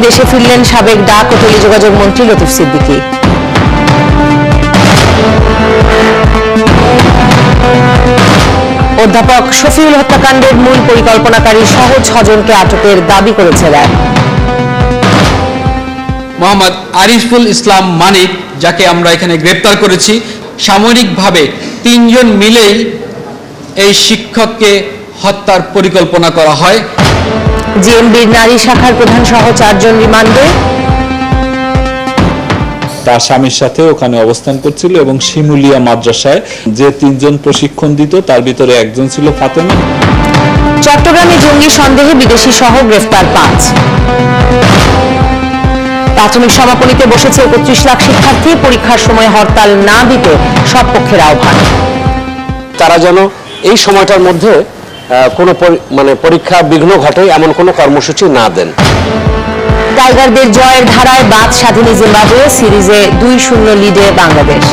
দেশে ফিরলেন সাবেক ডাক ও টেলিযোগাযোগ মন্ত্রী লতিফ সিদ্দিকী। অধ্যাপক শফিউল হত্যাকাণ্ডের মূল পরিকল্পনাকারী সহ 6 জনকে আটকের দাবি করেছে র্যাব। মোহাম্মদ আরিফুল ইসলাম মানিক, যাকে আমরা এখানে গ্রেপ্তার করেছি, সামরিকভাবে 3 জন মিলেই এই শিক্ষককে হত্যার পরিকল্পনা করা হয়। জেএমবির নারী শাখার প্রধান সহ 4 জন রিমান্ডে। তার স্বামীর সাথে ওখানে অবস্থান করছিল এবং শিমুলিয়া মাদ্রাসায় যে 3 জন প্রশিক্ষণ দিত তার ভিতরে একজন ছিল ফাতেমা। চট্টগ্রামে জঙ্গি সন্দেহে বিদেশি সহ গ্রেফতার 5। প্রাথমিক সমাপনীতে বসেছে 31 লাখ শিক্ষার্থী। পরীক্ষার সময় হরতাল না দিতে সব পক্ষের আহ্বান। তারা যেন এই সময়টার মধ্যে কোনো পরীক্ষা বিঘ্ন ঘটে এমন কোনো কর্মসূচি না দেন। টাইগারদের জয়ের ধারায় বাদ স্বাধীন জিম্বাবুয়ে, সিরিজে 2-0 লিডে বাংলাদেশ।